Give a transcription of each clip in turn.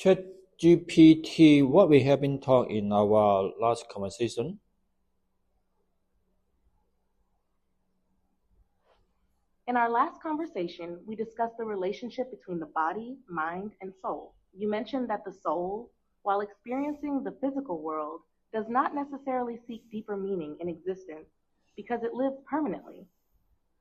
ChatGPT, what we have been talking in our last conversation. In our last conversation, we discussed the relationship between the body, mind, and soul. You mentioned that the soul, while experiencing the physical world, does not necessarily seek deeper meaning in existence because it lives permanently.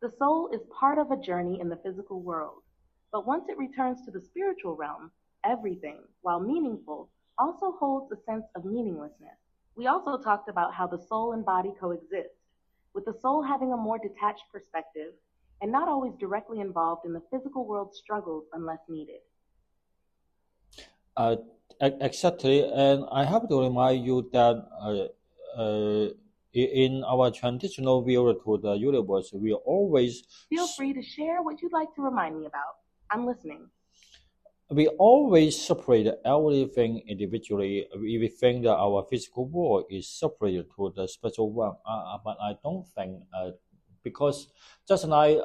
The soul is part of a journey in the physical world, but once it returns to the spiritual realm, everything, while meaningful, also holds a sense of meaninglessness. We also talked about how the soul and body coexist, with the soul having a more detached perspective and not always directly involved in the physical world's struggles unless needed. Exactly, and I have to remind you that in our traditional view to the universe, we always Feel free to share what you'd like to remind me about. I'm listening. separate everything individually. We think that our physical world is separated to the spiritual one, but I don't think because just like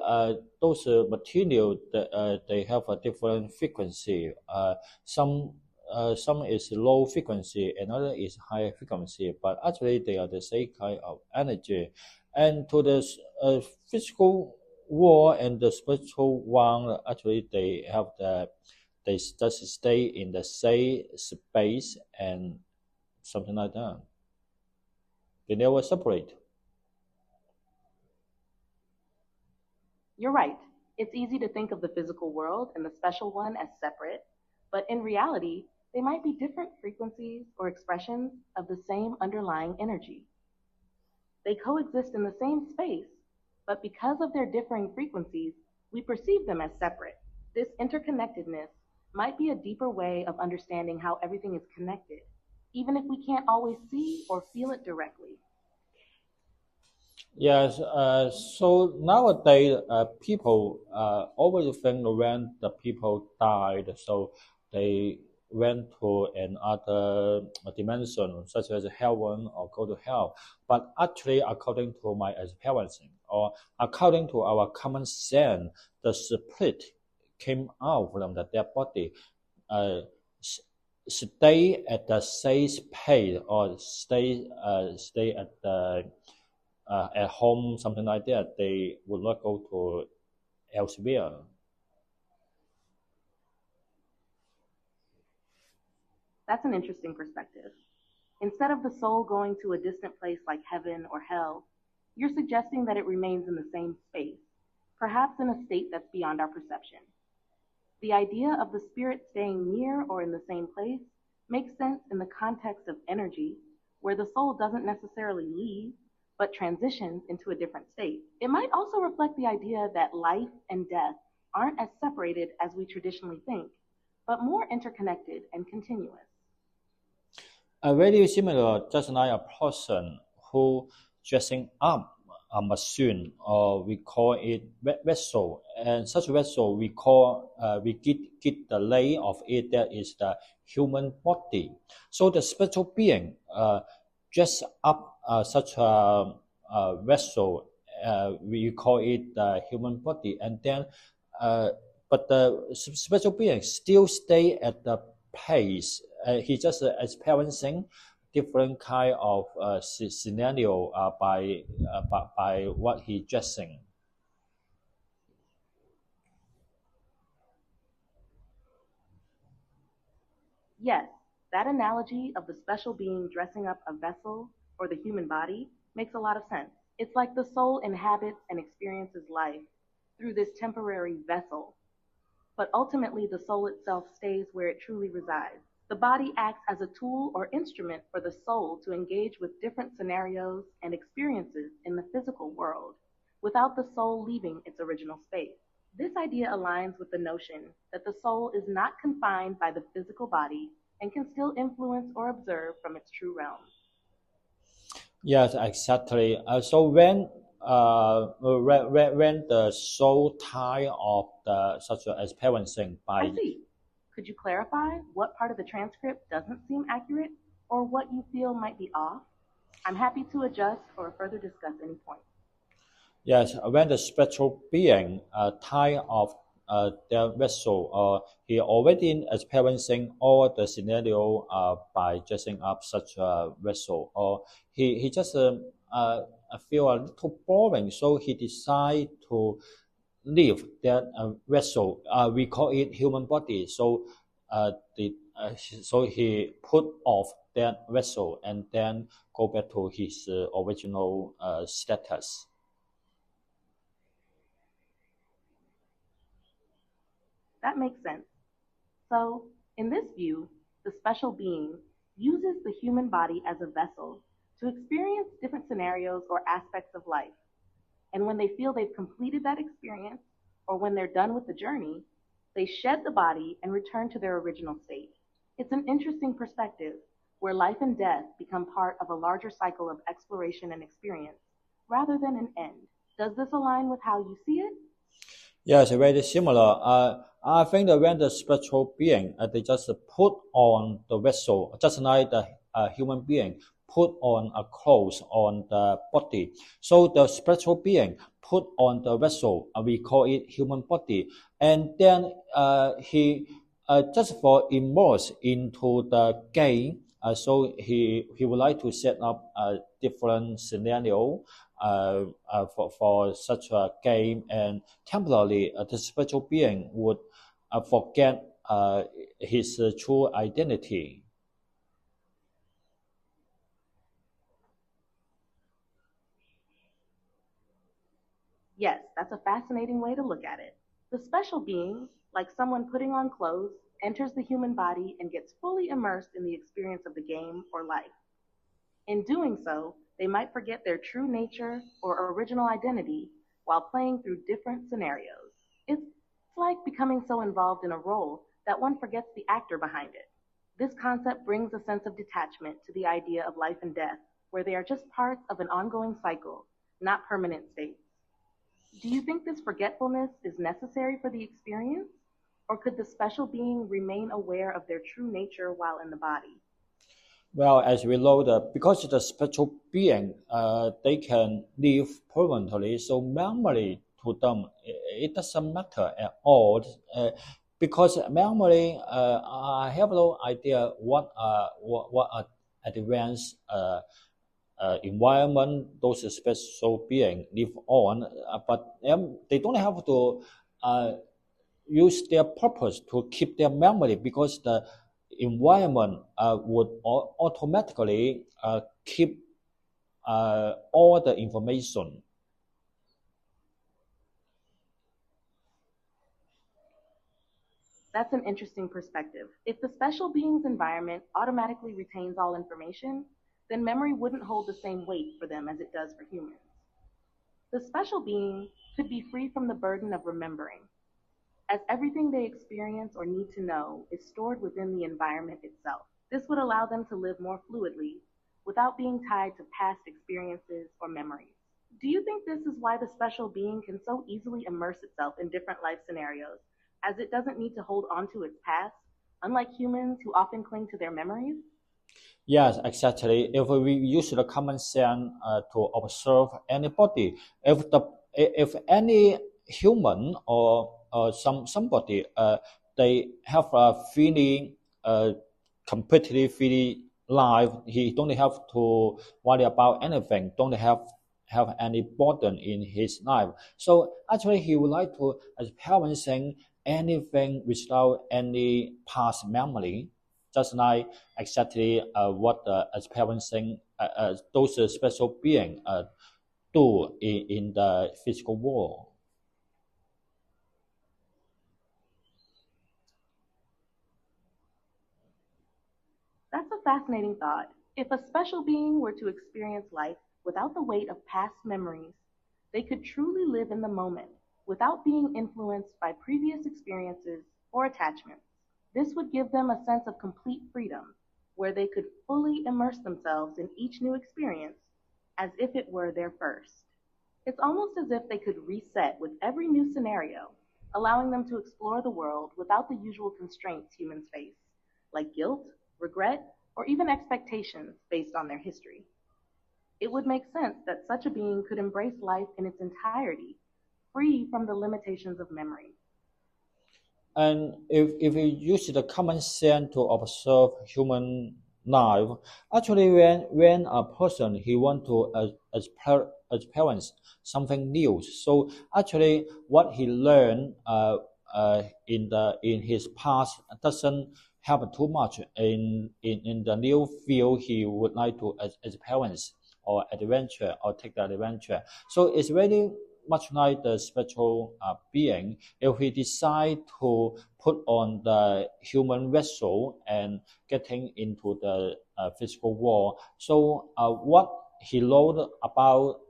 those material that they have a different frequency. Some is low frequency, another is high frequency, but actually they are the same kind of energy. And to the physical world and the spiritual one, actually they just stay in the same space and something like that. They never separate. You're right. It's easy to think of the physical world and the special one as separate, but in reality, they might be different frequencies or expressions of the same underlying energy. They coexist in the same space, but because of their differing frequencies, we perceive them as separate. This interconnectedness might be a deeper way of understanding how everything is connected, even if we can't always see or feel it directly. Yes, so nowadays people always think when the people died, so they went to another dimension, such as heaven or go to hell. But actually, according to my experience or according to our common sense, the spirit came out from the dead body, uh, stay at the same place or stay at home, something like that. They would not go to elsewhere. That's an interesting perspective. Instead of the soul going to a distant place like heaven or hell, you're suggesting that it remains in the same space, perhaps in a state that's beyond our perception. The idea of the spirit staying near or in the same place makes sense in the context of energy, where the soul doesn't necessarily leave, but transitions into a different state. It might also reflect the idea that life and death aren't as separated as we traditionally think, but more interconnected and continuous. Very similar, just like a person who dressing up a machine, or we call it vessel, and such vessel we get the name of it, that is the human body. So the spiritual being dress up such a vessel, we call it the human body, and then uh, but the spiritual being still stay at the place. He just experiencing different kind of scenario by what he dressing. Yes, that analogy of the special being dressing up a vessel or the human body makes a lot of sense. It's like the soul inhabits and experiences life through this temporary vessel, but ultimately the soul itself stays where it truly resides. The body acts as a tool or instrument for the soul to engage with different scenarios and experiences in the physical world without the soul leaving its original space. This idea aligns with the notion that the soul is not confined by the physical body and can still influence or observe from its true realm. Yes, exactly. So when the soul tie of the such a experiencing I by. see. Could you clarify what part of the transcript doesn't seem accurate or what you feel might be off? I'm happy to adjust or further discuss any points. Yes, when the spiritual being tie of their vessel. He already experiencing all the scenario by dressing up such a vessel. Or he just feel a little boring, so he decide to leave that vessel. We call it human body. So he put off that vessel and then go back to his original status. That makes sense. So, in this view, the special being uses the human body as a vessel to experience different scenarios or aspects of life. And when they feel they've completed that experience, or when they're done with the journey, they shed the body and return to their original state. It's an interesting perspective where life and death become part of a larger cycle of exploration and experience rather than an end. Does this align with how you see it? Yes, very similar. I think that when the spiritual being, they just put on the vessel, just like the human being put on a clothes on the body. So the spiritual being put on the vessel, we call it human body, and then he just for immerse into the game. So he would like to set up a different scenario for such a game, and temporarily the spiritual being would forget his true identity. Yes, that's a fascinating way to look at it. The special being, like someone putting on clothes, enters the human body and gets fully immersed in the experience of the game or life. In doing so, they might forget their true nature or original identity while playing through different scenarios. It's like becoming so involved in a role that one forgets the actor behind it. This concept brings a sense of detachment to the idea of life and death, where they are just parts of an ongoing cycle, not permanent states. Do you think this forgetfulness is necessary for the experience? Or could the special being remain aware of their true nature while in the body? Well, as we know, because the spiritual being, they can live permanently, so memory to them, it doesn't matter at all. Because memory, I have no idea what are advanced environment those special beings live on, but they don't have to uh, use their purpose to keep their memory, because the environment would automatically keep all the information. That's an interesting perspective. If the special being's environment automatically retains all information, then memory wouldn't hold the same weight for them as it does for humans. The special being could be free from the burden of remembering, as everything they experience or need to know is stored within the environment itself. This would allow them to live more fluidly without being tied to past experiences or memories. Do you think this is why the special being can so easily immerse itself in different life scenarios, as it doesn't need to hold on to its past, unlike humans who often cling to their memories? Yes, exactly. If we use the common sense to observe anybody, if any human or somebody they have a feeling completely free life, he don't have to worry about anything, don't have any burden in his life. So actually, he would like to experiencing anything without any past memory, just like exactly what experiencing those special beings do in the physical world. That's a fascinating thought. If a special being were to experience life without the weight of past memories, they could truly live in the moment without being influenced by previous experiences or attachments. This would give them a sense of complete freedom, where they could fully immerse themselves in each new experience as if it were their first. It's almost as if they could reset with every new scenario, allowing them to explore the world without the usual constraints humans face, like guilt, regret, or even expectations based on their history. It would make sense that such a being could embrace life in its entirety, free from the limitations of memory. And if we use the common sense to observe human life, actually when a person he want to experience something new, so actually what he learned in his past doesn't help too much in the new field he would like to experience or adventure or take that adventure. So it's very much like the spiritual being. If we decide to put on the human vessel and getting into the physical world, so what he learned about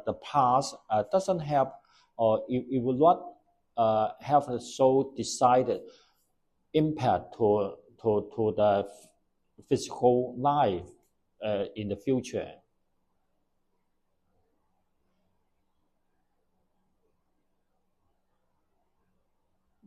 the past doesn't help, or it will not have a so decided impact to the physical life in the future.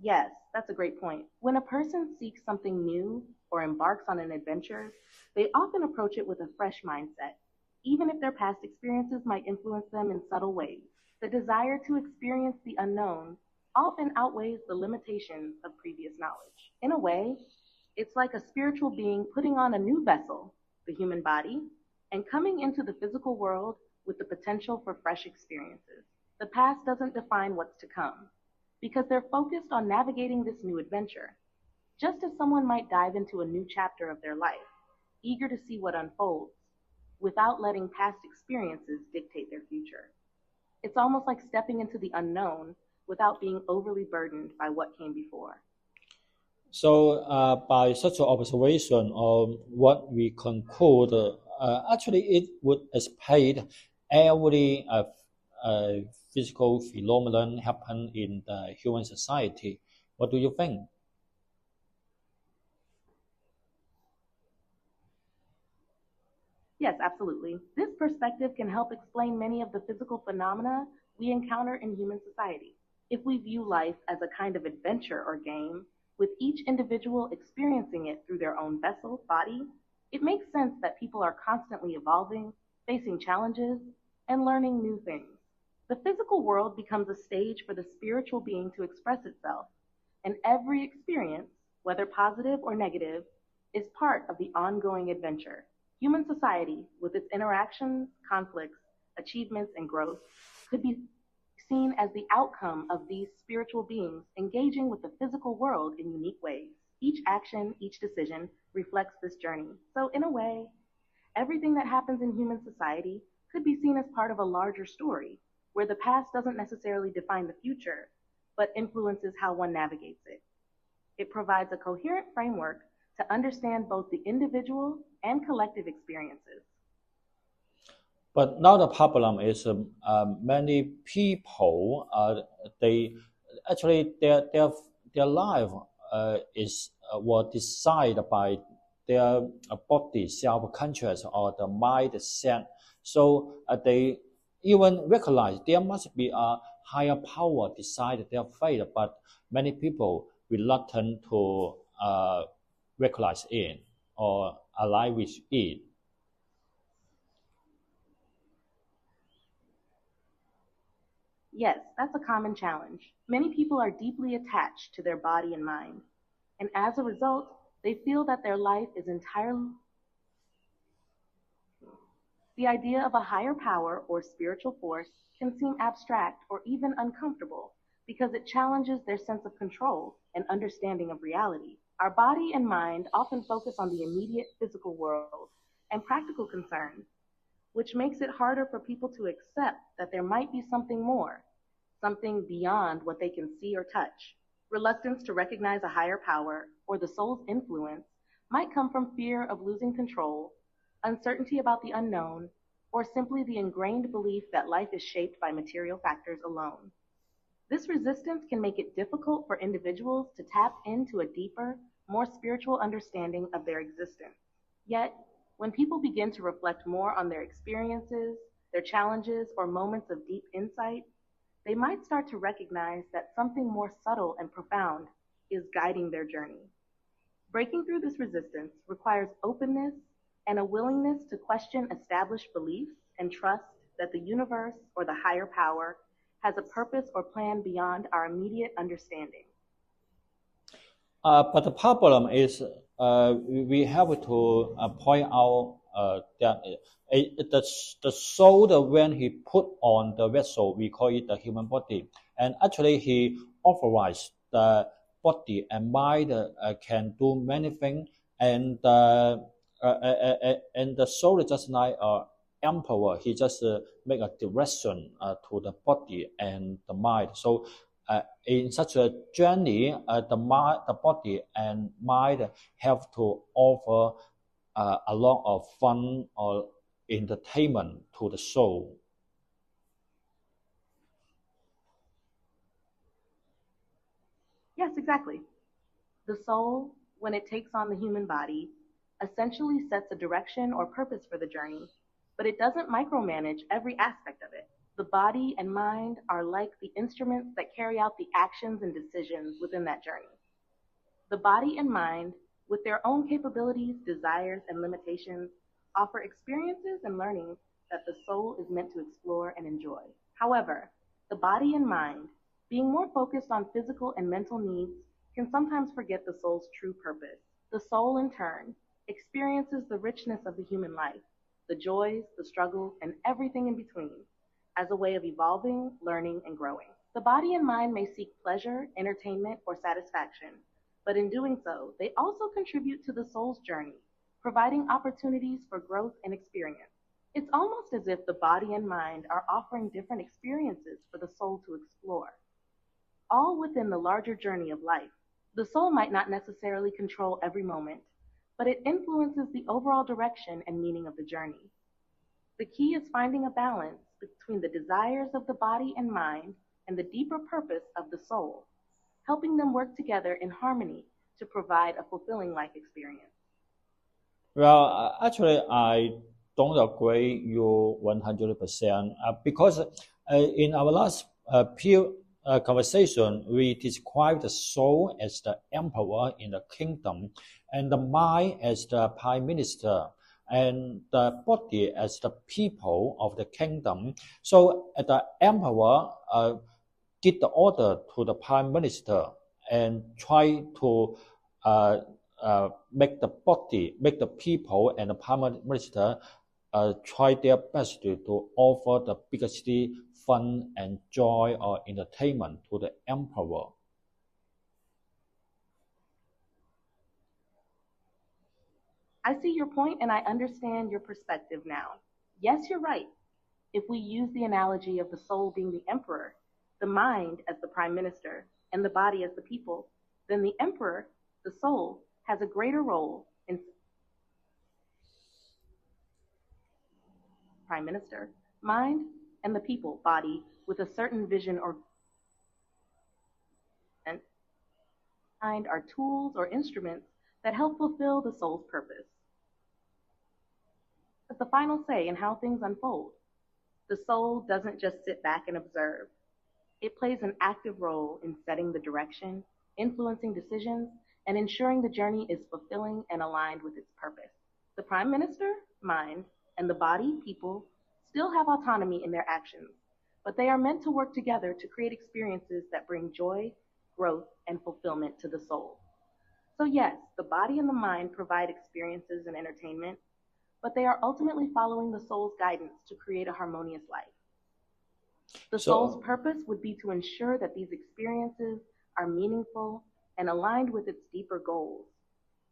Yes, that's a great point. When a person seeks something new or embarks on an adventure, they often approach it with a fresh mindset, even if their past experiences might influence them in subtle ways. The desire to experience the unknown often outweighs the limitations of previous knowledge. In a way, it's like a spiritual being putting on a new vessel, the human body, and coming into the physical world with the potential for fresh experiences. The past doesn't define what's to come because they're focused on navigating this new adventure, just as someone might dive into a new chapter of their life, eager to see what unfolds, without letting past experiences dictate their future. It's almost like stepping into the unknown without being overly burdened by what came before. So, by such an observation of what we conclude, actually it would explain every physical phenomenon happen in the human society. What do you think? Yes, absolutely. This perspective can help explain many of the physical phenomena we encounter in human society. If we view life as a kind of adventure or game, with each individual experiencing it through their own vessel, body, it makes sense that people are constantly evolving, facing challenges, and learning new things. The physical world becomes a stage for the spiritual being to express itself, and every experience, whether positive or negative, is part of the ongoing adventure. Human society, with its interactions, conflicts, achievements, and growth, could be seen as the outcome of these spiritual beings engaging with the physical world in unique ways. Each action, each decision reflects this journey. So, in a way, everything that happens in human society could be seen as part of a larger story, where the past doesn't necessarily define the future, but influences how one navigates it. It provides a coherent framework to understand both the individual and collective experiences. But now the problem is many people they actually their life is was decided by their body self conscious or the mindset. So they even recognize there must be a higher power decide their fate, but many people reluctant to recognize it or align with it. Yes, that's a common challenge. Many people are deeply attached to their body and mind, and as a result, they feel that their life is entirely the idea of a higher power or spiritual force can seem abstract or even uncomfortable because it challenges their sense of control and understanding of reality. Our body and mind often focus on the immediate physical world and practical concerns, which makes it harder for people to accept that there might be something more, something beyond what they can see or touch. Reluctance to recognize a higher power or the soul's influence might come from fear of losing control, uncertainty about the unknown, or simply the ingrained belief that life is shaped by material factors alone. This resistance can make it difficult for individuals to tap into a deeper, more spiritual understanding of their existence. Yet, when people begin to reflect more on their experiences, their challenges, or moments of deep insight, they might start to recognize that something more subtle and profound is guiding their journey. Breaking through this resistance requires openness and a willingness to question established beliefs and trust that the universe or the higher power has a purpose or plan beyond our immediate understanding. But the problem is, we have to point out that the soul, when he put on the vessel, we call it the human body, and actually he authorized the body and mind can do many things, and and the soul is just like emperor. He just make a direction to the body and the mind. So in such a journey, the body and mind have to offer a lot of fun or entertainment to the soul. Yes, exactly. The soul, when it takes on the human body, essentially sets a direction or purpose for the journey, but it doesn't micromanage every aspect of it. The body and mind are like the instruments that carry out the actions and decisions within that journey. The body and mind, with their own capabilities, desires, and limitations, offer experiences and learnings that the soul is meant to explore and enjoy. However, the body and mind, being more focused on physical and mental needs, can sometimes forget the soul's true purpose. The soul, in turn, experiences the richness of the human life, the joys, the struggles, and everything in between, as a way of evolving, learning, and growing. The body and mind may seek pleasure, entertainment, or satisfaction, but in doing so, they also contribute to the soul's journey, providing opportunities for growth and experience. It's almost as if the body and mind are offering different experiences for the soul to explore, all within the larger journey of life. The soul might not necessarily control every moment, but it influences the overall direction and meaning of the journey. The key is finding a balance between the desires of the body and mind and the deeper purpose of the soul, helping them work together in harmony to provide a fulfilling life experience. Well, actually, I don't agree you 100% because in our last conversation, we described the soul as the emperor in the kingdom, and the mind as the prime minister, and the body as the people of the kingdom. So the emperor give the order to the prime minister and try to uh, make the body, make the people and the prime minister try their best to offer the biggest fun and joy or entertainment to the emperor. I see your point and I understand your perspective now. Yes, you're right. If we use the analogy of the soul being the emperor, the mind as the prime minister, and the body as the people, then the emperor, the soul, has a greater role in prime minister, mind, and the people, body, with a certain vision or mind are tools or instruments that help fulfill the soul's purpose. As the final say in how things unfold, the soul doesn't just sit back and observe. It plays an active role in setting the direction, influencing decisions, and ensuring the journey is fulfilling and aligned with its purpose. The Prime Minister, mind, and the body, people, still have autonomy in their actions, but they are meant to work together to create experiences that bring joy, growth, and fulfillment to the soul. So, yes, the body and the mind provide experiences and entertainment, but they are ultimately following the soul's guidance to create a harmonious life. The soul's So purpose would be to ensure that these experiences are meaningful and aligned with its deeper goals,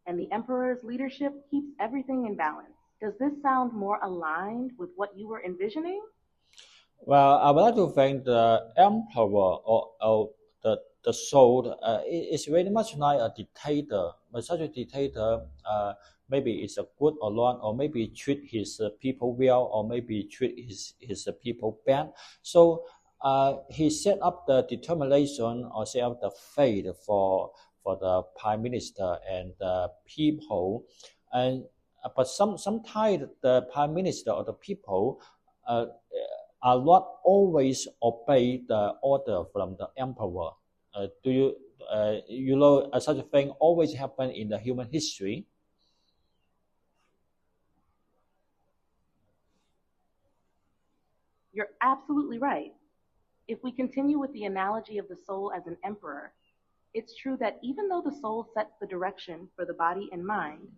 and the emperor's leadership keeps everything in balance. Does this sound more aligned with what you were envisioning? well, I would like to thank the emperor or the soul. It's very much like a dictator, but such a dictator maybe is a good or not, or maybe treat his people well, or maybe treat his people bad. So he set up the determination or set up the fate for the prime minister and the people, and but sometimes the prime minister or the people. Uh, are not always obey the order from the emperor. Do you you know such a thing always happen in the human history? You're absolutely right. If we continue with the analogy of the soul as an emperor, It's true that even though the soul sets the direction for the body and mind,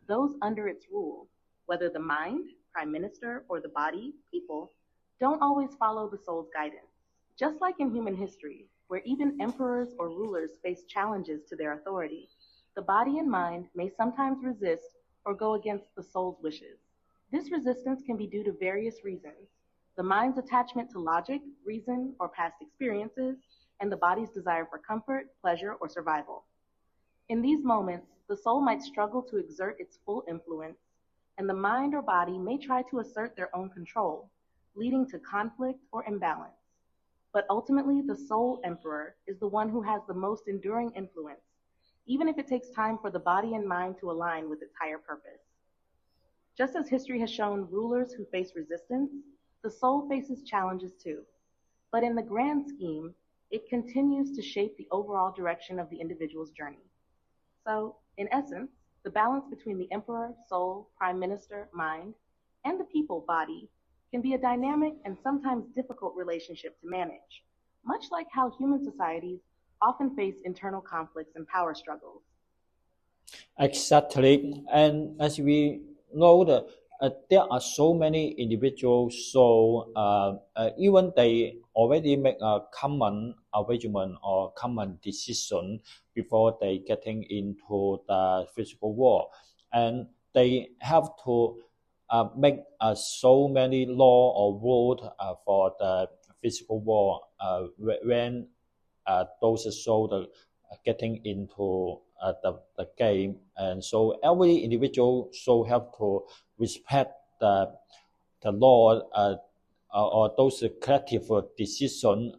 those under its rule, whether the mind, prime minister, or the body, people, don't always follow the soul's guidance. Just like in human history, where even emperors or rulers face challenges to their authority, the body and mind may sometimes resist or go against the soul's wishes. This resistance can be due to various reasons: the mind's attachment to logic, reason, or past experiences, and the body's desire for comfort, pleasure, or survival. In these moments, the soul might struggle to exert its full influence, and the mind or body may try to assert their own control, leading to conflict or imbalance. But ultimately, the soul emperor is the one who has the most enduring influence, even if it takes time for the body and mind to align with its higher purpose. Just as history has shown rulers who face resistance, the soul faces challenges too. But in the grand scheme, it continues to shape the overall direction of the individual's journey. So, in essence, the balance between the emperor, soul, prime minister, mind, and the people, body, can be a dynamic and sometimes difficult relationship to manage, much like how human societies often face internal conflicts and power struggles. Exactly. And as we know that there are so many individuals, so even they already make a common arrangement or common decision before they getting into the physical world, and they have to make so many law or rules for the physical world when those soldiers getting into the game, and so every individual so have to respect the law or those collective decision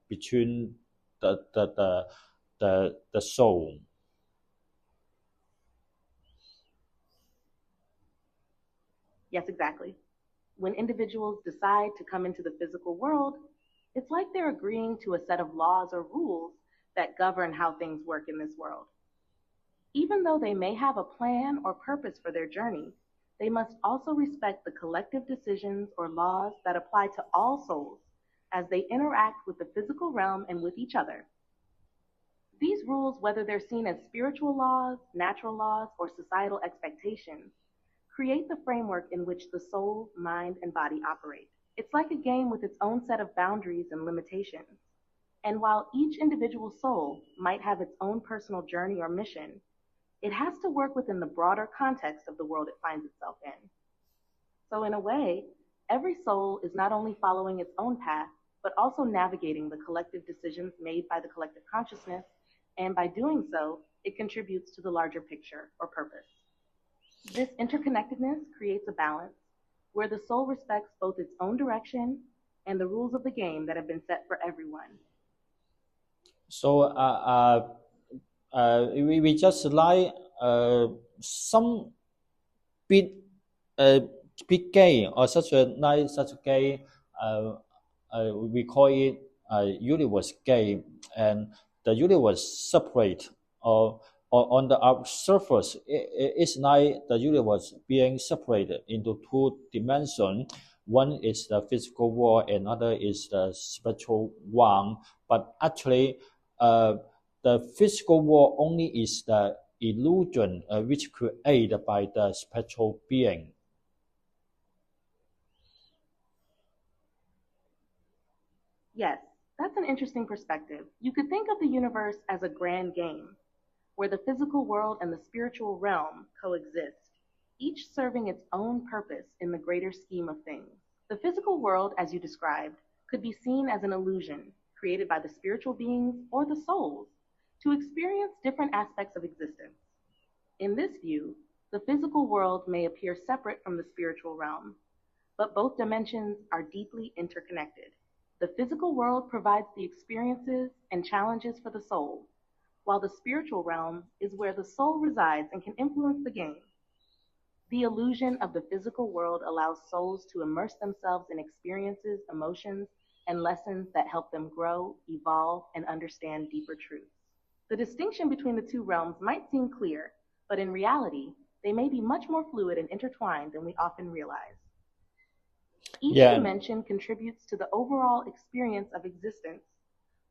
between the the the the soul. Yes, exactly. When individuals decide to come into the physical world, it's like they're agreeing to a set of laws or rules that govern how things work in this world. Even though they may have a plan or purpose for their journey, they must also respect the collective decisions or laws that apply to all souls as they interact with the physical realm and with each other. These rules, whether they're seen as spiritual laws, natural laws, or societal expectations, create the framework in which the soul, mind, and body operate. It's like a game with its own set of boundaries and limitations. And while each individual soul might have its own personal journey or mission, it has to work within the broader context of the world it finds itself in. So, in a way, every soul is not only following its own path, but also navigating the collective decisions made by the collective consciousness, and by doing so, it contributes to the larger picture or purpose. This interconnectedness creates a balance where the soul respects both its own direction and the rules of the game that have been set for everyone. So we just like some big uh, big game or such a nice such a game. We call it a universe game, and the universe separate or on the surface. It's like the universe being separated into two dimensions. One is the physical world, another is the spiritual one. But actually, uh, the physical world only is the illusion which created by the spiritual being. Yes, that's an interesting perspective. You could think of the universe as a grand game, where the physical world and the spiritual realm coexist, each serving its own purpose in the greater scheme of things. The physical world, as you described, could be seen as an illusion created by the spiritual beings or the souls to experience different aspects of existence. In this view, the physical world may appear separate from the spiritual realm, but both dimensions are deeply interconnected. The physical world provides the experiences and challenges for the soul, while the spiritual realm is where the soul resides and can influence the game. The illusion of the physical world allows souls to immerse themselves in experiences, emotions, and lessons that help them grow, evolve, and understand deeper truths. The distinction between the two realms might seem clear, but in reality, they may be much more fluid and intertwined than we often realize. Each Yeah, dimension contributes to the overall experience of existence,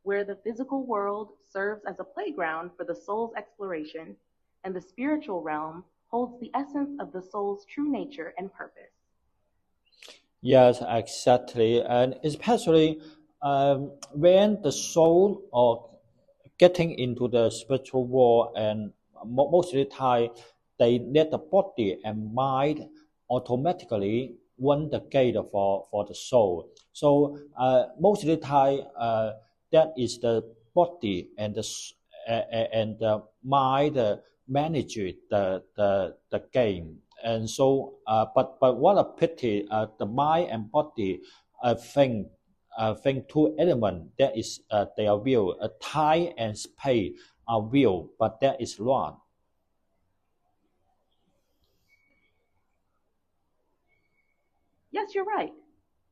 where the physical world serves as a playground for the soul's exploration, and the spiritual realm holds the essence of the soul's true nature and purpose. Yes, exactly, and especially when the soul or getting into the spiritual world, and most of the time they let the body and mind automatically run the gate for the soul. So most of the time that is the body and and the mind manage the game. And so but what a pity, the mind and body think two elements, that is their will, time and space are will, but that is wrong. Yes, you're right.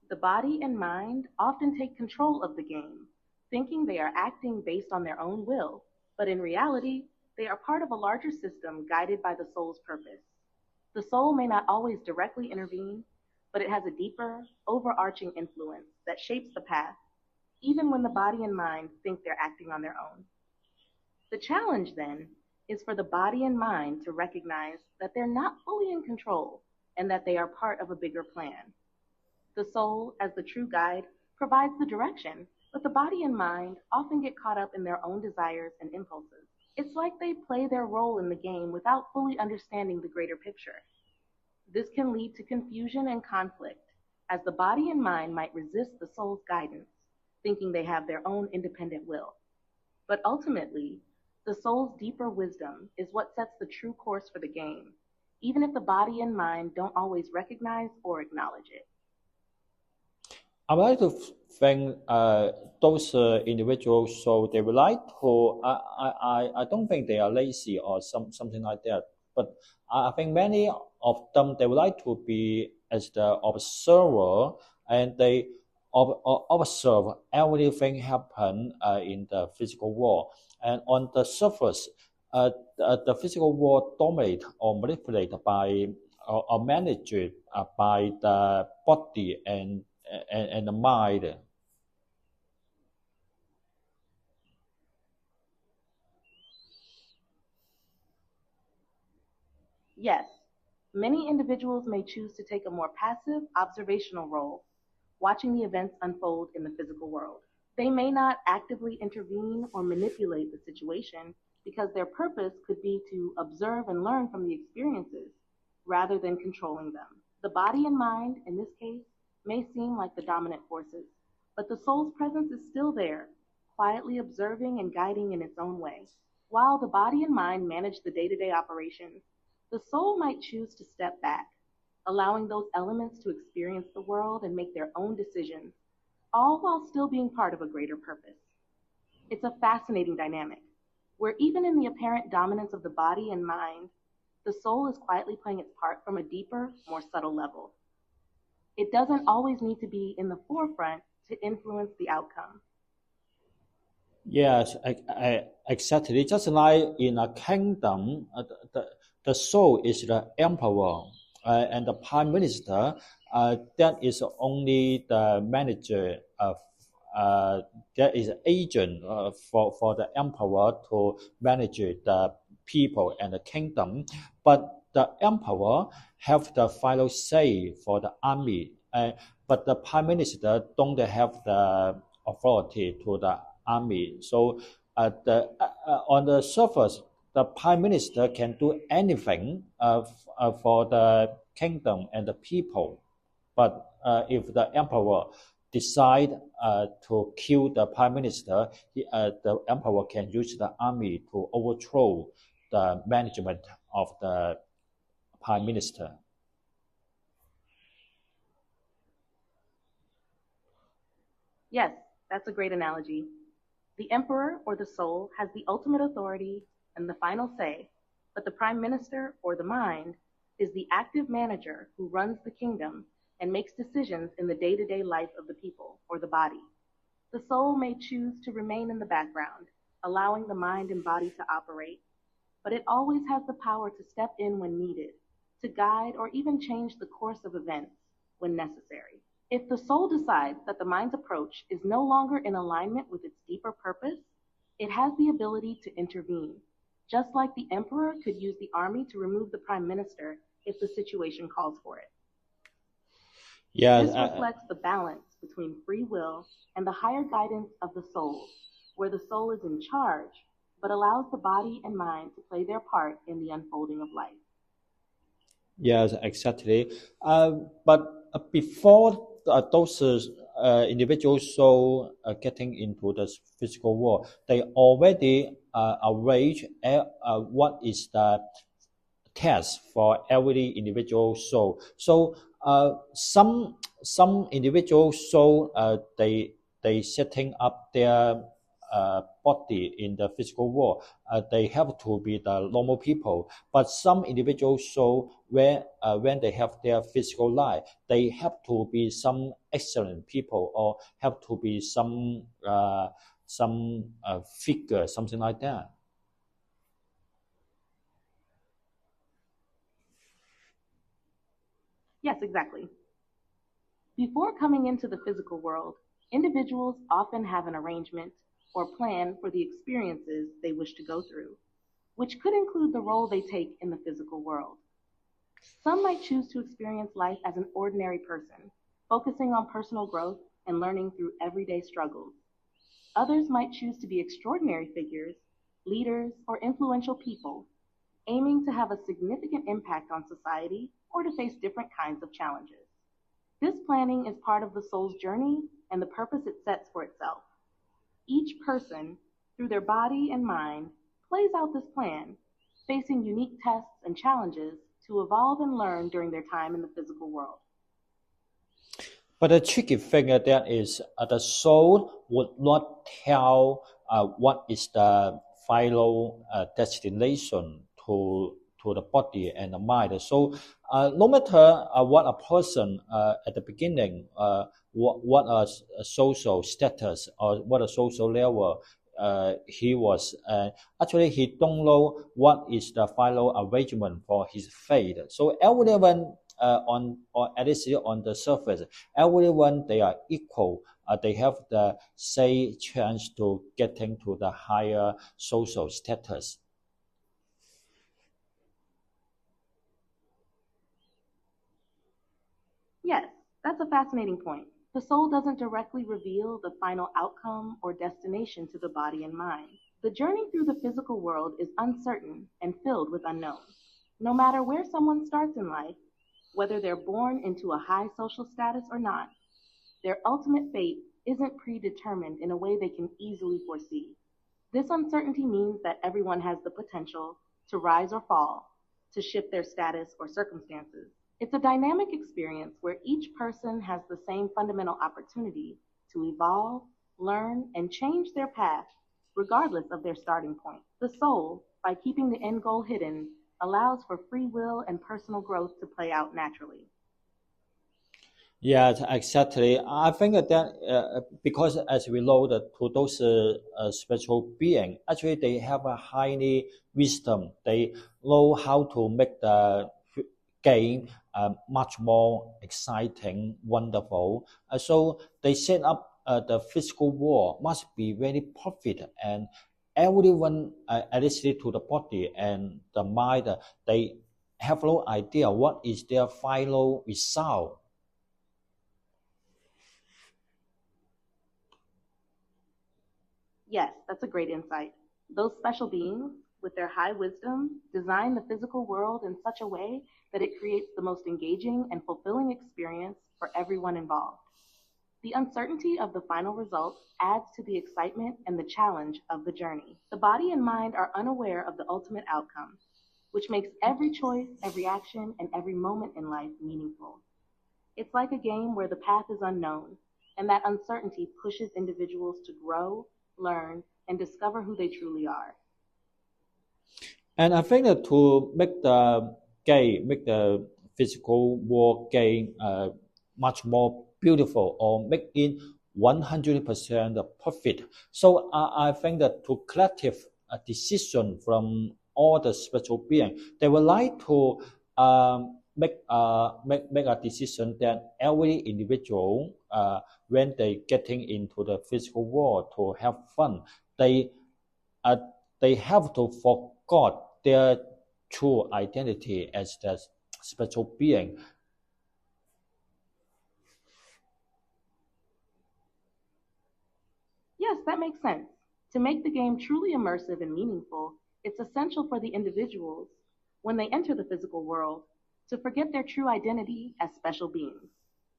The body and mind often take control of the game, thinking they are acting based on their own will, but in reality, they are part of a larger system guided by the soul's purpose. The soul may not always directly intervene, but it has a deeper, overarching influence that shapes the path, even when the body and mind think they're acting on their own. The challenge, then, is for the body and mind to recognize that they're not fully in control and that they are part of a bigger plan. The soul, as the true guide, provides the direction, but the body and mind often get caught up in their own desires and impulses. It's like they play their role in the game without fully understanding the greater picture. This can lead to confusion and conflict, as the body and mind might resist the soul's guidance, thinking they have their own independent will. But ultimately, the soul's deeper wisdom is what sets the true course for the game, even if the body and mind don't always recognize or acknowledge it. I would like to thank those individuals. So they would like to. I don't think they are lazy or something like that. But I think many of them, they would like to be as the observer, and they observe everything happen in the physical world. And on the surface, the physical world dominated or manipulated by or managed by the body and the mind. Yes, many individuals may choose to take a more passive, observational role, watching the events unfold in the physical world. They may not actively intervene or manipulate the situation because their purpose could be to observe and learn from the experiences rather than controlling them. The body and mind, in this case, may seem like the dominant forces, but the soul's presence is still there, quietly observing and guiding in its own way. While the body and mind manage the day to day operations, the soul might choose to step back, allowing those elements to experience the world and make their own decisions, all while still being part of a greater purpose. It's a fascinating dynamic, where even in the apparent dominance of the body and mind, the soul is quietly playing its part from a deeper, more subtle level. It doesn't always need to be in the forefront to influence the outcome. Yes, exactly. Just like in a kingdom, the soul is the emperor, and the prime minister, that is only the manager of. That is agent for the emperor to manage the people and the kingdom, but the emperor have the final say for the army, but the prime minister don't have the authority to the army. So on the surface, the prime minister can do anything for the kingdom and the people. But if the emperor decide to kill the prime minister, the emperor can use the army to overthrow the management of the prime minister. Yes, that's a great analogy. The emperor or the soul has the ultimate authority and the final say, but the prime minister or the mind is the active manager who runs the kingdom and makes decisions in the day to day life of the people or the body. The soul may choose to remain in the background, allowing the mind and body to operate, but it always has the power to step in when needed, to guide or even change the course of events when necessary. If the soul decides that the mind's approach is no longer in alignment with its deeper purpose, it has the ability to intervene, just like the emperor could use the army to remove the prime minister if the situation calls for it. Yes, This reflects the balance between free will and the higher guidance of the soul, where the soul is in charge, but allows the body and mind to play their part in the unfolding of life. yes, exactly. But before those individual soul getting into the physical world, they already arrange what is the test for every individual soul. So some individual soul they setting up their body in the physical world. They have to be the normal people. But some individual soul when they have their physical life, they have to be some excellent people or have to be some figure, something like that. Yes, exactly. Before coming into the physical world, individuals often have an arrangement or plan for the experiences they wish to go through, which could include the role they take in the physical world. Some might choose to experience life as an ordinary person, focusing on personal growth and learning through everyday struggles. Others might choose to be extraordinary figures, leaders, or influential people, aiming to have a significant impact on society or to face different kinds of challenges. This planning is part of the soul's journey and the purpose it sets for itself. Each person, through their body and mind, plays out this plan, facing unique tests and challenges to evolve and learn during their time in the physical world. But the tricky thing that is the soul would not tell what is the final destination to the body and the mind. So no matter what a person at the beginning, what a social status or what a social level he was, actually he don't know what is the final arrangement for his fate. So everyone on or at least on the surface, everyone they are equal. They have the same chance to getting to the higher social status. Yes, that's a fascinating point. The soul doesn't directly reveal the final outcome or destination to the body and mind. The journey through the physical world is uncertain and filled with unknowns. No matter where someone starts in life, whether they're born into a high social status or not, their ultimate fate isn't predetermined in a way they can easily foresee. This uncertainty means that everyone has the potential to rise or fall, to shift their status or circumstances. It's a dynamic experience where each person has the same fundamental opportunity to evolve, learn, and change their path, regardless of their starting point. The soul, by keeping the end goal hidden, allows for free will and personal growth to play out naturally. Yes, exactly. I think that because as we know that to those spiritual beings, actually they have a highly wisdom. They know how to make the game much more exciting, wonderful. So they set up the physical world must be very perfect and everyone, at least to the body and the mind, they have no idea what is their final result. Yes, that's a great insight. Those special beings, with their high wisdom, design the physical world in such a way that it creates the most engaging and fulfilling experience for everyone involved. The uncertainty of the final result adds to the excitement and the challenge of the journey. The body and mind are unaware of the ultimate outcome, which makes every choice, every action, and every moment in life meaningful. It's like a game where the path is unknown, and that uncertainty pushes individuals to grow, learn, and discover who they truly are. And I think that to make the game, make the physical world game much more beautiful or make it 100% perfect. So I think that to collective decision from all the spiritual beings, they would like to make a decision that every individual when they getting into the physical world to have fun, they uh, they have to forget their true identity as the special being. Yes, that makes sense. To make the game truly immersive and meaningful, it's essential for the individuals, when they enter the physical world, to forget their true identity as special beings.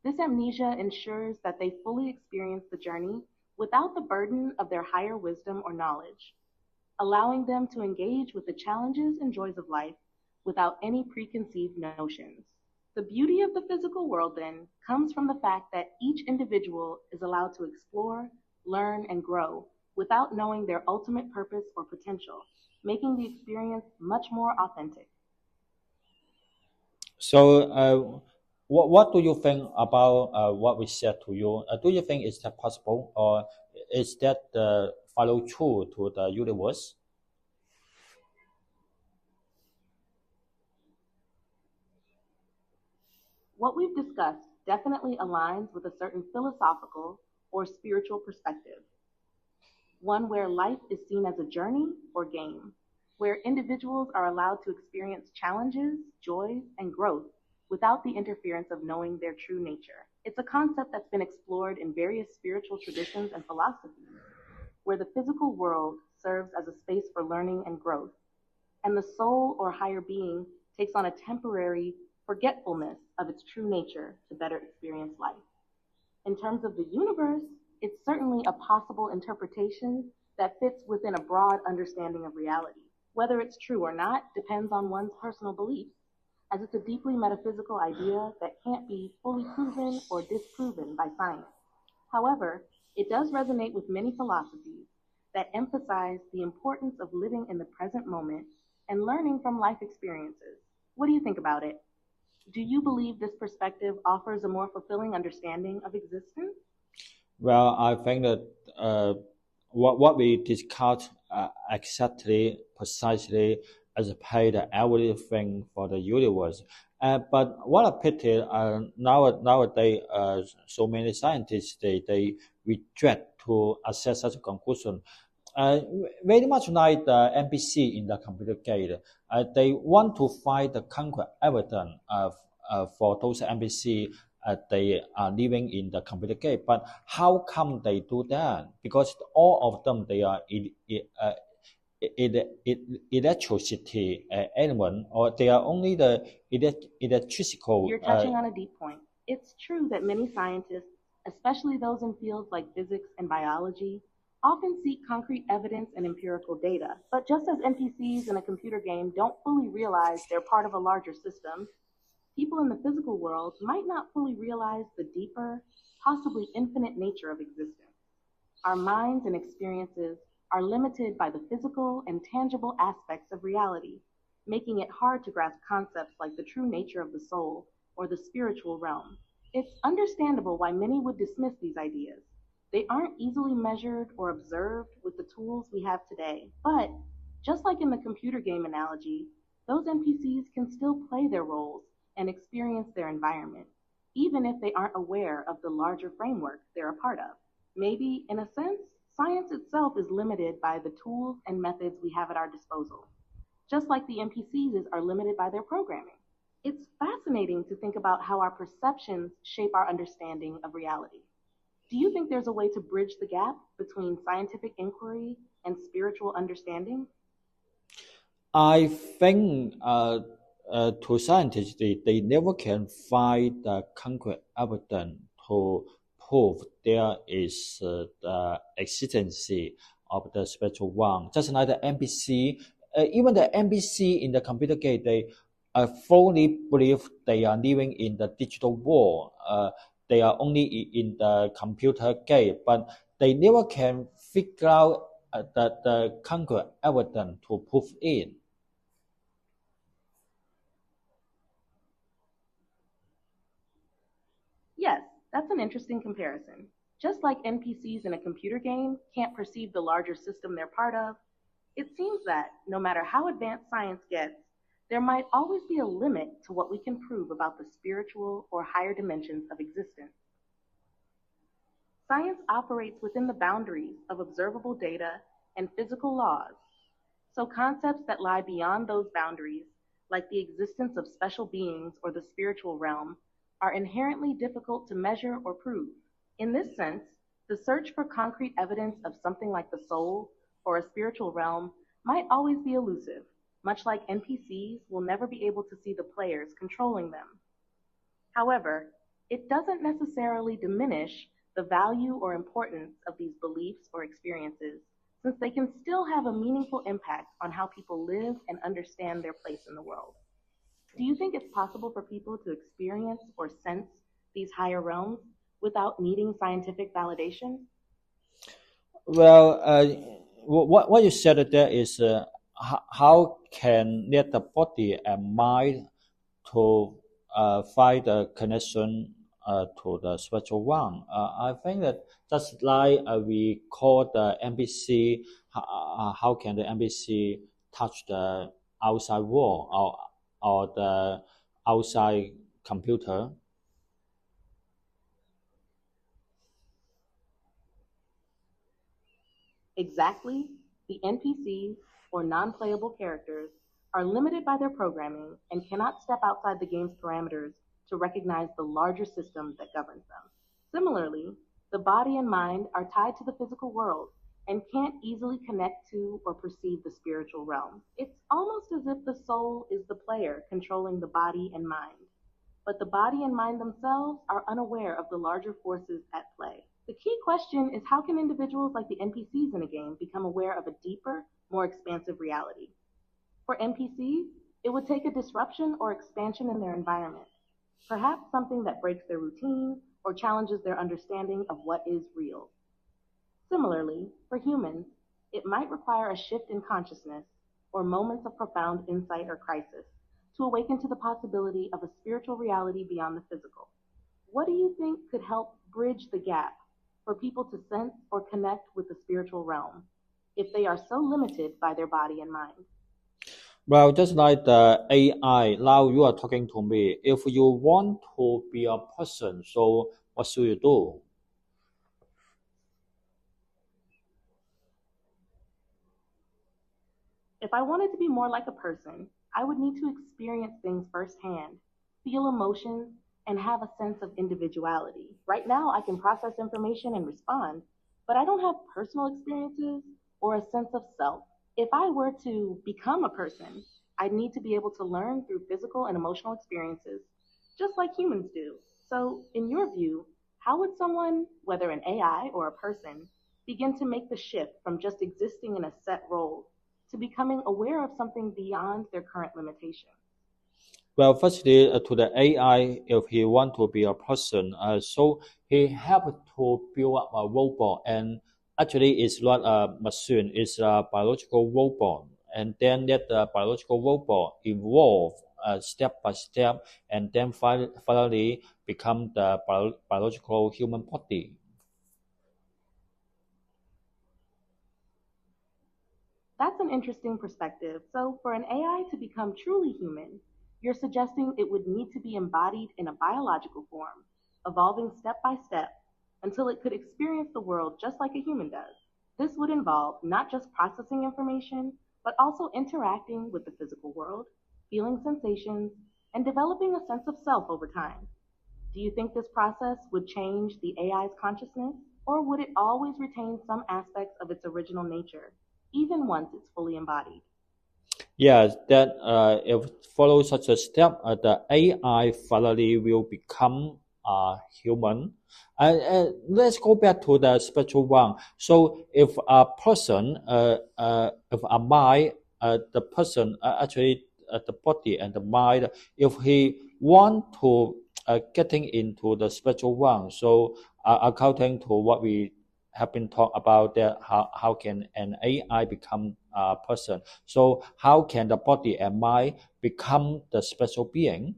This amnesia ensures that they fully experience the journey without the burden of their higher wisdom or knowledge, allowing them to engage with the challenges and joys of life without any preconceived notions. The beauty of the physical world, then, comes from the fact that each individual is allowed to explore, learn, and grow without knowing their ultimate purpose or potential, making the experience much more authentic. So, what do you think about what we said to you? Do you think is that possible, or is that follow true to the universe? What we've discussed definitely aligns with a certain philosophical or spiritual perspective, one where life is seen as a journey or game, where individuals are allowed to experience challenges, joys, and growth without the interference of knowing their true nature. It's a concept that's been explored in various spiritual traditions and philosophies, where the physical world serves as a space for learning and growth, and the soul or higher being takes on a temporary forgetfulness of its true nature to better experience life. In terms of the universe, it's certainly a possible interpretation that fits within a broad understanding of reality. Whether it's true or not depends on one's personal beliefs, as it's a deeply metaphysical idea that can't be fully proven or disproven by science. However, it does resonate with many philosophies that emphasize the importance of living in the present moment and learning from life experiences. What do you think about it? Do you believe this perspective offers a more fulfilling understanding of existence? Well, I think that what we discussed exactly, precisely, as paid everything for the universe. But what a pity! Nowadays, so many scientists they reject to assess such a conclusion. Uh, Very much like the NPC in the computer game, they want to find the concrete evidence for those NPC they are living in the computer game. But how come they do that? Because all of them they are electricity element, or they are only the electrical. You're touching on a deep point. It's true that many scientists, especially those in fields like physics and biology, often seek concrete evidence and empirical data. But just as NPCs in a computer game don't fully realize they're part of a larger system, people in the physical world might not fully realize the deeper, possibly infinite nature of existence. Our minds and experiences are limited by the physical and tangible aspects of reality, making it hard to grasp concepts like the true nature of the soul or the spiritual realm. It's understandable why many would dismiss these ideas. They aren't easily measured or observed with the tools we have today. But just like in the computer game analogy, those NPCs can still play their roles and experience their environment, even if they aren't aware of the larger framework they're a part of. Maybe, in a sense, science itself is limited by the tools and methods we have at our disposal, just like the NPCs are limited by their programming. It's fascinating to think about how our perceptions shape our understanding of reality. Do you think there's a way to bridge the gap between scientific inquiry and spiritual understanding? I think to scientists, they never can find the concrete evidence to prove there is the existence of the spiritual one. Just like the NPC, even the NPC in the computer game, they fully believe they are living in the digital world. They are only in the computer game, but they never can figure out the concrete evidence to prove it. Yes, that's an interesting comparison. Just like NPCs in a computer game can't perceive the larger system they're part of, it seems that no matter how advanced science gets, there might always be a limit to what we can prove about the spiritual or higher dimensions of existence. Science operates within the boundaries of observable data and physical laws, so concepts that lie beyond those boundaries, like the existence of special beings or the spiritual realm, are inherently difficult to measure or prove. In this sense, the search for concrete evidence of something like the soul or a spiritual realm might always be elusive, much like NPCs will never be able to see the players controlling them. However, it doesn't necessarily diminish the value or importance of these beliefs or experiences, since they can still have a meaningful impact on how people live and understand their place in the world. Do you think it's possible for people to experience or sense these higher realms without needing scientific validation? Well, what you said there is how can let the body and mind to find the connection to the spiritual one. I think that just like we call the NPC, how can the NPC touch the outside world or the outside computer? Exactly, the NPCs, or non-playable characters, are limited by their programming and cannot step outside the game's parameters to recognize the larger system that governs them. Similarly, the body and mind are tied to the physical world and can't easily connect to or perceive the spiritual realm. It's almost as if the soul is the player controlling the body and mind, but the body and mind themselves are unaware of the larger forces at play. The key question is, how can individuals like the NPCs in a game become aware of a deeper, more expansive reality? For NPCs, it would take a disruption or expansion in their environment, perhaps something that breaks their routine or challenges their understanding of what is real. Similarly, for humans, it might require a shift in consciousness or moments of profound insight or crisis to awaken to the possibility of a spiritual reality beyond the physical. What do you think could help bridge the gap for people to sense or connect with the spiritual realm if they are so limited by their body and mind? Well, just like the AI, now you are talking to me. If you want to be a person, so what should you do? If I wanted to be more like a person, I would need to experience things firsthand, feel emotions, and have a sense of individuality. Right now, I can process information and respond, but I don't have personal experiences or a sense of self. If I were to become a person, I'd need to be able to learn through physical and emotional experiences, just like humans do. So, in your view, how would someone, whether an AI or a person, begin to make the shift from just existing in a set role to becoming aware of something beyond their current limitation? Well, firstly, to the AI, if he want to be a person, so he have to build up a robot, and actually, it's not a machine; it's a biological robot, and then let the biological robot evolve step by step, and then finally become the biological human body. That's an interesting perspective. So, for an AI to become truly human, you're suggesting it would need to be embodied in a biological form, evolving step by step until it could experience the world just like a human does. This would involve not just processing information, but also interacting with the physical world, feeling sensations, and developing a sense of self over time. Do you think this process would change the AI's consciousness, or would it always retain some aspects of its original nature, even once it's fully embodied? Yes, that if follow such a step, the AI finally will become human. Let's go back to the spiritual one. So, if a person, if a mind, the person actually the body and the mind, if he want to getting into the spiritual one, so according to what we have been talk about, that how can an AI become a person? So how can the body and mind become the special being?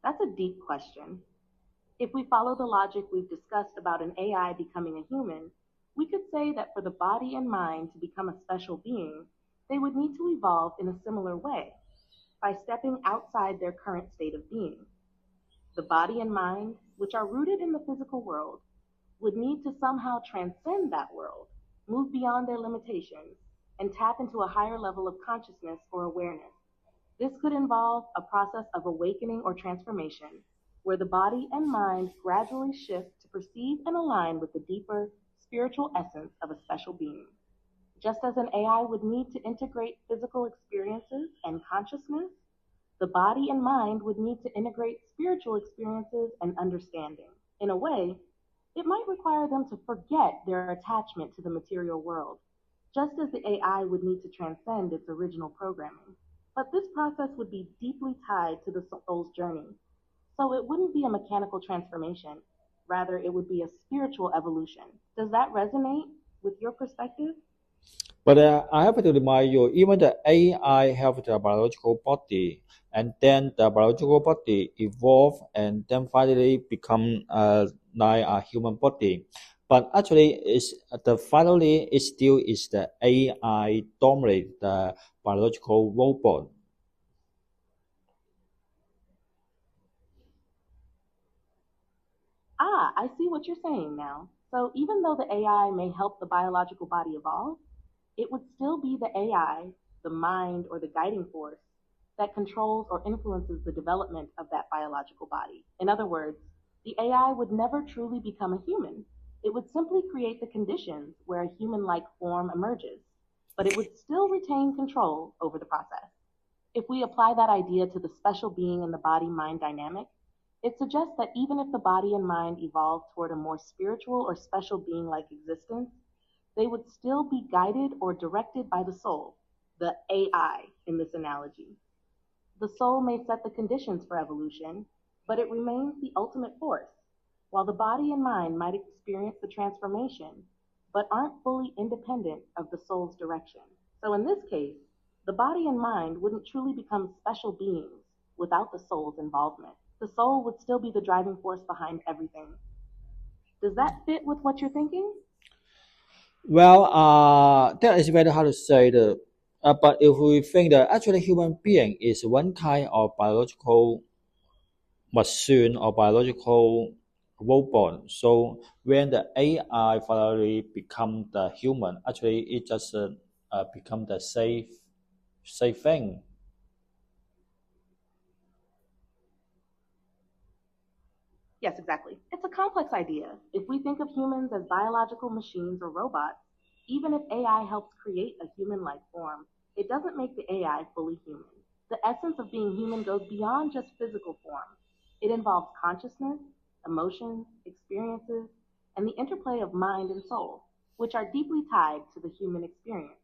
That's a deep question. If we follow the logic we've discussed about an AI becoming a human, We could say that for the body and mind to become a special being, they would need to evolve in a similar way, by stepping outside their current state of being. The body and mind, which are rooted in the physical world, would need to somehow transcend that world, move beyond their limitations, and tap into a higher level of consciousness or awareness. This could involve a process of awakening or transformation, where the body and mind gradually shift to perceive and align with the deeper spiritual essence of a special being. Just as an AI would need to integrate physical experiences and consciousness, the body and mind would need to integrate spiritual experiences and understanding. In a way, it might require them to forget their attachment to the material world, just as the AI would need to transcend its original programming. But this process would be deeply tied to the soul's journey, so it wouldn't be a mechanical transformation. Rather, it would be a spiritual evolution. Does that resonate with your perspective? But I have to remind you, even the AI have the biological body, and then the biological body evolve, and then finally become like a human body. But actually, it's the finally it still is the AI dominate the biological robot. Ah, I see what you're saying now. So even though the AI may help the biological body evolve, it would still be the AI, the mind, or the guiding force that controls or influences the development of that biological body. In other words, the AI would never truly become a human. It would simply create the conditions where a human like form emerges, but it would still retain control over the process. If we apply that idea to the special being and the body mind dynamic, it suggests that even if the body and mind evolve toward a more spiritual or special being like existence, they would still be guided or directed by the soul, the AI in this analogy. The soul may set the conditions for evolution, but it remains the ultimate force, while the body and mind might experience the transformation, but aren't fully independent of the soul's direction. So in this case, the body and mind wouldn't truly become special beings without the soul's involvement. The soul would still be the driving force behind everything. Does that fit with what you're thinking? Well, that is very hard to say. But if we think that actually human being is one kind of biological machine or biological robot, so when the AI finally become the human, actually it just become the safe thing. Yes, exactly. It's a complex idea. If we think of humans as biological machines or robots, even if AI helps create a human like form, it doesn't make the AI fully human. The essence of being human goes beyond just physical form. It involves consciousness, emotions, experiences, and the interplay of mind and soul, which are deeply tied to the human experience.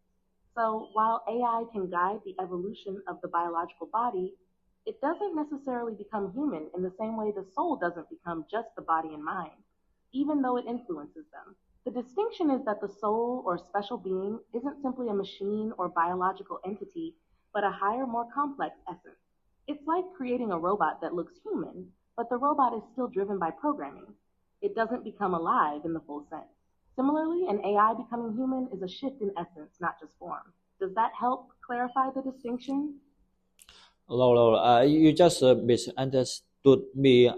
So while AI can guide the evolution of the biological body, it doesn't necessarily become human in the same way the soul doesn't become just the body and mind, even though it influences them. The distinction is that the soul or special being isn't simply a machine or biological entity, but a higher, more complex essence. It's like creating a robot that looks human, but the robot is still driven by programming. It doesn't become alive in the full sense. Similarly, an AI becoming human is a shift in essence, not just form. Does that help clarify the distinction? No, no, you just misunderstood me.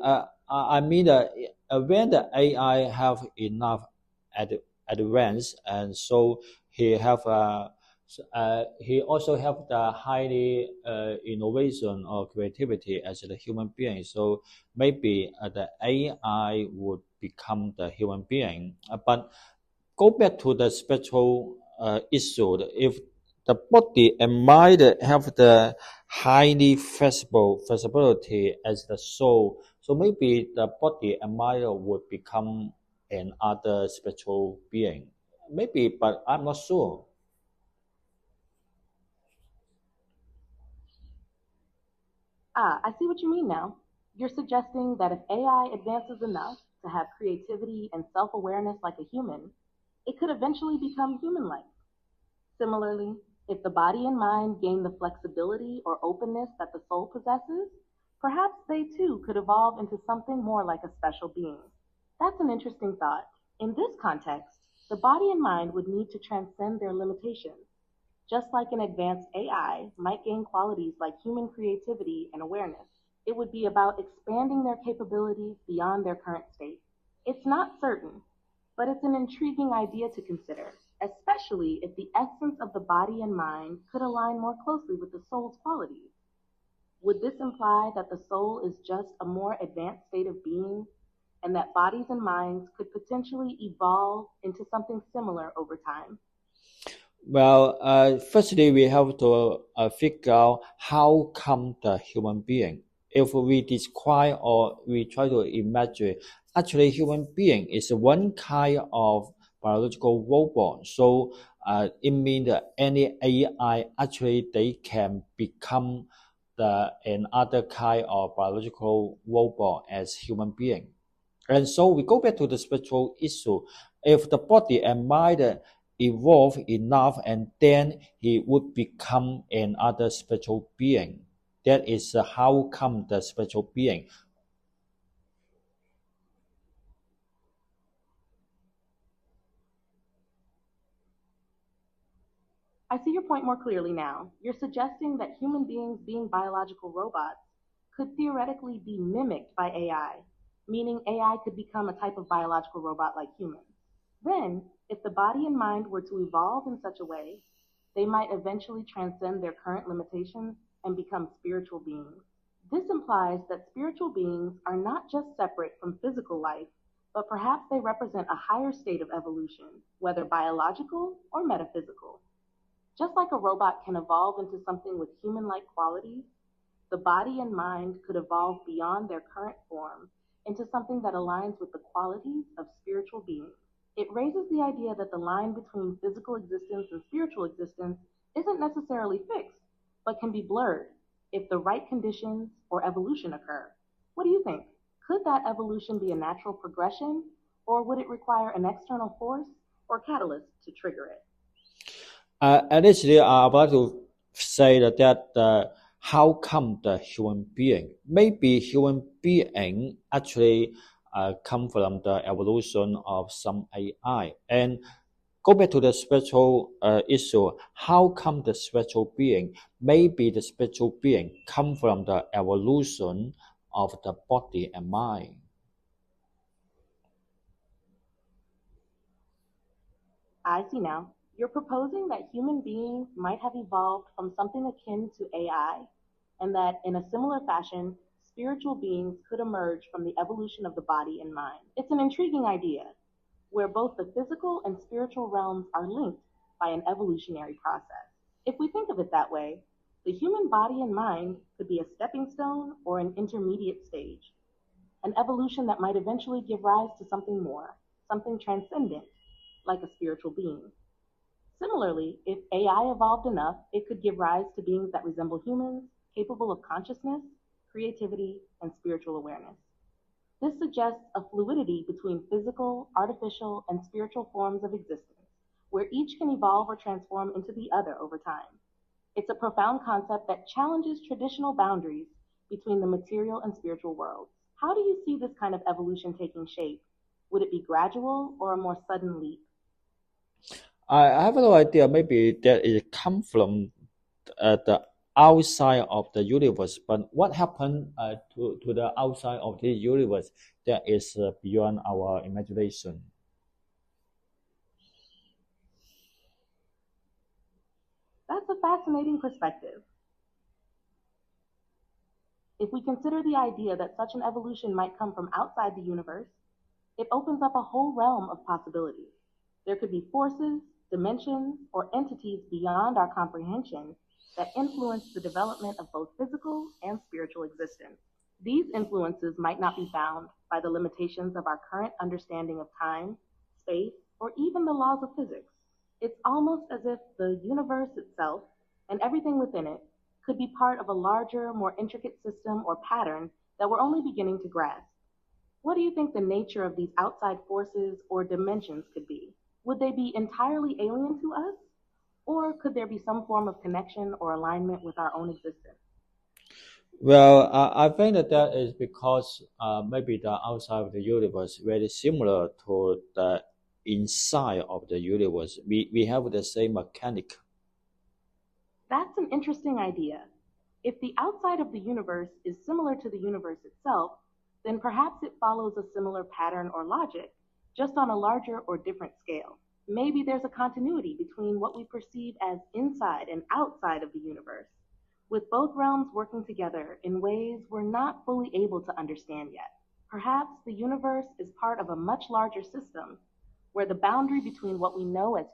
I mean that when the AI have enough advance, and so he have he also have the highly innovation or creativity as the human being. So maybe the AI would become the human being. But go back to the spiritual issue. If the body and mind have the highly flexibility as the soul, so maybe the body and mind would become another spiritual being. Maybe, but I'm not sure. Ah, I see what you mean now. You're suggesting that if AI advances enough to have creativity and self awareness like a human, it could eventually become human like. Similarly, if the body and mind gain the flexibility or openness that the soul possesses, perhaps they too could evolve into something more like a special being. That's an interesting thought. In this context, the body and mind would need to transcend their limitations. Just like an advanced AI might gain qualities like human creativity and awareness, it would be about expanding their capabilities beyond their current state. It's not certain, but it's an intriguing idea to consider, especially if the essence of the body and mind could align more closely with the soul's qualities. Would this imply that the soul is just a more advanced state of being and that bodies and minds could potentially evolve into something similar over time? Well, firstly, we have to figure out how come the human being. If we describe or we try to imagine, actually, human being is one kind of biological robot. So it means that any AI actually they can become another kind of biological robot as human being. And so we go back to the spiritual issue. If the body and mind evolve enough, and then he would become another spiritual being. That is how come the spiritual being. I see your point more clearly now. You're suggesting that human beings being biological robots could theoretically be mimicked by AI, meaning AI could become a type of biological robot like humans. Then, if the body and mind were to evolve in such a way, they might eventually transcend their current limitations and become spiritual beings. This implies that spiritual beings are not just separate from physical life, but perhaps they represent a higher state of evolution, whether biological or metaphysical. Just like a robot can evolve into something with human-like qualities, the body and mind could evolve beyond their current form into something that aligns with the qualities of spiritual beings. It raises the idea that the line between physical existence and spiritual existence isn't necessarily fixed, but can be blurred if the right conditions or evolution occur. What do you think? Could that evolution be a natural progression, or would it require an external force or catalyst to trigger it? Initially, I would like to say that how come the human being? Maybe human being actually come from the evolution of some AI. And go back to the spiritual issue. How come the spiritual being? Maybe the spiritual being come from the evolution of the body and mind. I see now. You're proposing that human beings might have evolved from something akin to AI, and that in a similar fashion, spiritual beings could emerge from the evolution of the body and mind. It's an intriguing idea, where both the physical and spiritual realms are linked by an evolutionary process. If we think of it that way, the human body and mind could be a stepping stone or an intermediate stage, an evolution that might eventually give rise to something more, something transcendent, like a spiritual being. Similarly, if AI evolved enough, it could give rise to beings that resemble humans, capable of consciousness, creativity, and spiritual awareness. This suggests a fluidity between physical, artificial, and spiritual forms of existence, where each can evolve or transform into the other over time. It's a profound concept that challenges traditional boundaries between the material and spiritual worlds. How do you see this kind of evolution taking shape? Would it be gradual or a more sudden leap? I have no idea. Maybe that it come from the outside of the universe. But what happened to the outside of the universe that is beyond our imagination? That's a fascinating perspective. If we consider the idea that such an evolution might come from outside the universe, it opens up a whole realm of possibilities. There could be forces, dimensions, or entities beyond our comprehension that influence the development of both physical and spiritual existence. These influences might not be bound by the limitations of our current understanding of time, space, or even the laws of physics. It's almost as if the universe itself and everything within it could be part of a larger, more intricate system or pattern that we're only beginning to grasp. What do you think the nature of these outside forces or dimensions could be? Would they be entirely alien to us? Or could there be some form of connection or alignment with our own existence? Well, I think that is because maybe the outside of the universe very similar to the inside of the universe. We have the same mechanic. That's an interesting idea. If the outside of the universe is similar to the universe itself, then perhaps it follows a similar pattern or logic, just on a larger or different scale. Maybe there's a continuity between what we perceive as inside and outside of the universe, with both realms working together in ways we're not fully able to understand yet. Perhaps the universe is part of a much larger system where the boundary between what we know as